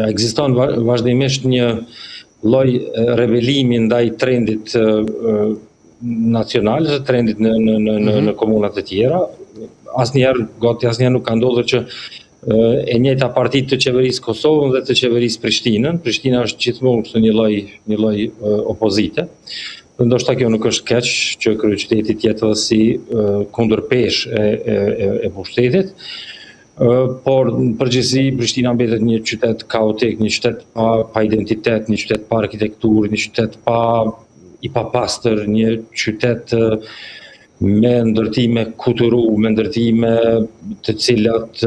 ekziston vazhdimisht një lloj rebelimi ndaj trendit nacional, trendit në komunat e tjera. Gati asnjëherë nuk ka ndodhur që e njëjta parti të qeverisë Kosovën dhe të qeverisë Prishtinën. Prishtina është gjithmonë kështu një lloj opozite. Ndoshta kjo nuk është keq që kryeqyteti të jetë edhe si kundërpesh e pushtetit. Por në përgjithësi Prishtina mbetet një qytet kaotik, një qytet pa identitet, një qytet pa arkitekturë, një qytet i papastër, një qytet me ndërtime kuturu, me ndërtime të cilat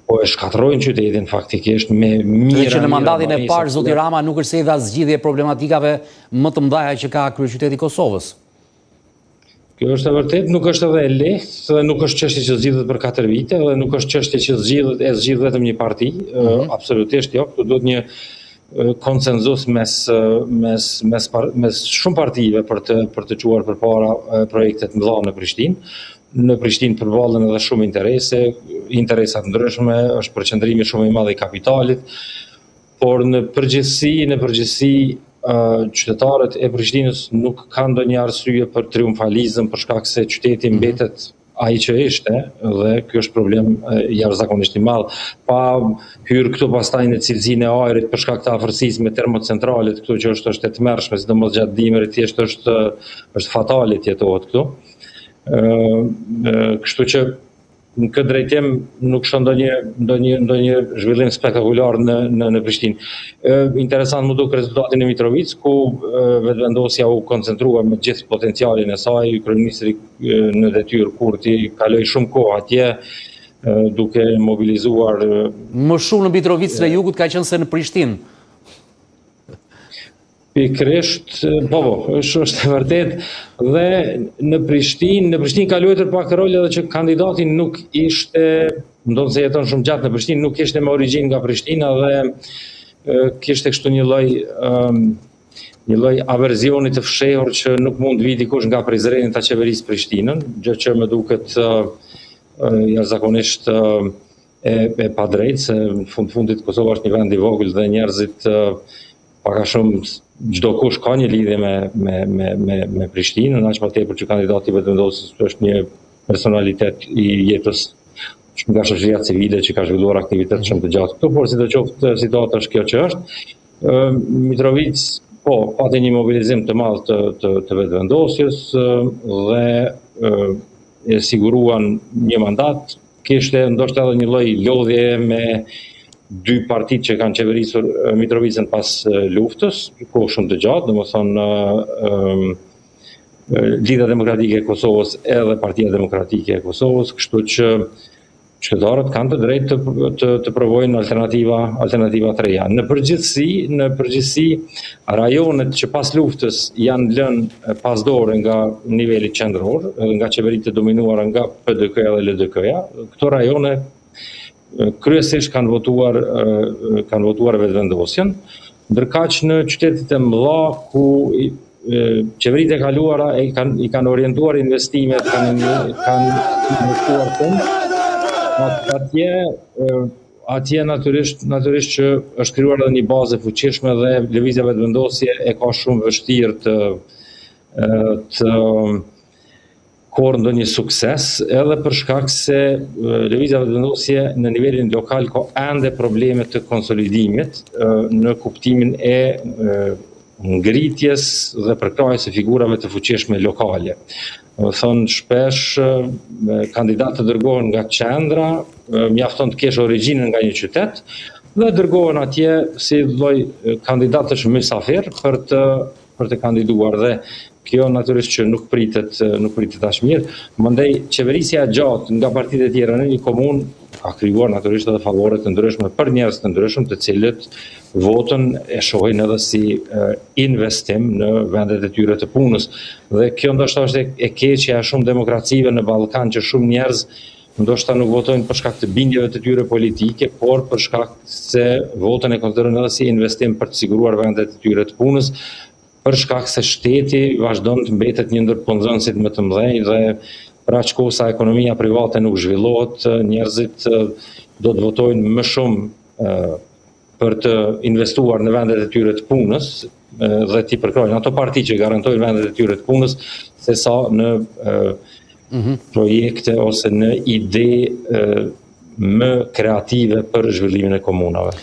po e shkatërrojnë qytetin faktikisht me mira. Që në mandatin e parë zoti Rama nuk është se i dha zgjidhje problematikave më të mëdha që ka kryeqyteti i Kosovës. Kjo është e vërtet, nuk është edhe e lehtë, dhe nuk është çështje që zgjidhet për 4 vite, dhe nuk është çështje që zgjidhet vetëm një parti, absolutisht jo. Këtu duhet një konsenzus mes shumë partive për të çuar përpara projektet mëdha në Prishtinë. Në Prishtinë përballen edhe shumë interesa të ndryshme, është përqendrimi shumë i madh i kapitalit, por në përgjithësi qytetarët e Prishtinës nuk kanë ndonjë arsye për triumfalizëm për shkak se qyteti mbetet ai që ishte, dhe ky është problem jashtëzakonisht i madh. Pa hyrë këtu pastaj në cilësinë e ajrit për shkak të afërsisë me termocentralet, këtu që është e tmerrshme, sidomos gjatë dimrit, thjesht është fatale të jetohet këtu. Kështu që në këtë drejtim nuk shon ndonjë zhvillim spektakular në Prishtinë. Interesant më duk rezultati në Mitrovic, ku vetëvendosja u koncentrua me gjithë potencialin e saj, kryeministri në detyrë Kurti kaloi shumë kohë atje, duke mobilizuar. Më shumë në Mitrovic dhe Jugut ka qenë se në Prishtinë. Pikërisht, është e vërtet, dhe në Prishtinë ka luajtur pak rol edhe që kandidati nuk ishte, ndonë se jeton shumë gjatë në Prishtinë, nuk ishte me origjinë nga Prishtina dhe kishte kështu një lloj averzioni të fshehur që nuk mund vi dikush nga Prizreni ta qeverisë Prishtinën, gjë që më duket jashtëzakonisht e padrejtë, se në fundit Kosova është një vend i vogël dhe njerëzit paka shumë çdo kush ka një lidhje me Prishtinën, aq më tepër që kandidati vetëvendosës është një personalitet i jetës nga shoqëria civile që ka zhvilluar aktivitet shumë të gjatë këtu, por sidoqoftë situata është kjo që është. Mitrovic pati një mobilizim të madh të vetëvendosjes dhe e siguruan një mandat, kishte ndoshta edhe një lloj lodhje me dy partitë që kanë qeverisur Mitrovicën pas luftës, kohë shumë të gjatë, domethënë Lidhja Demokratike e Kosovës edhe Partia Demokratike e Kosovës, kështu që qytetarët kanë të drejtë të provojnë alternativa të reja. Në përgjithësi, rajonet që pas luftës janë lënë pas dore nga niveli qendror, nga qeveritë të dominuara nga PDK-ja dhe LDK-ja, këto rajone kryesisht kanë votuar vetëvendosjen, ndërkaq në qytetet e mëdha ku qeveritë e kaluara i kanë orientuar investimet, kanë investuar fond, atje natyrisht që është krijuar edhe një bazë fuqishme dhe lëvizja vetëvendosje e ka shumë vështirë të korë ndonjë sukses, edhe për shkak se lëvizja vetëvendosje në nivelin lokal ka ende probleme të konsolidimit në kuptimin e ngritjes dhe përkrahjes së figurave të fuqishme lokale. Thonë shpesh kandidatë të dërgohen nga qendra, mjafton të kesh origjinën nga një qytet dhe dërgohen atje si lloj kandidatësh mysafir për të kandiduar, dhe kjo natyrisht që nuk pritet as mirë. Mandej qeverisja e gjatë nga partitë e tjera në një komunë ka krijuar natyrisht edhe favore të ndryshme për njerëz të ndryshëm, të cilët votën e shohin edhe si investim në vendet e tyre të punës. Dhe kjo ndoshta është e keqja e shumë demokracive në Ballkan, që shumë njerëz ndoshta nuk votojnë për shkak të bindjeve të tyre politike, por për shkak se votën e konsiderojnë edhe si investim për të siguruar vendet e tyre të punës, për shkak se shteti vazhdon të mbetet një ndër punëdhënësit më të mëdhenj dhe për aq kohë sa ekonomia private nuk zhvillohet, njerëzit do të votojnë më shumë për të investuar në vendet e tyre të punës dhe t'i përkrojnë ato parti që garantojnë vendet e tyre të punës, se sa në projekte ose në ide më kreative për zhvillimin e komunave.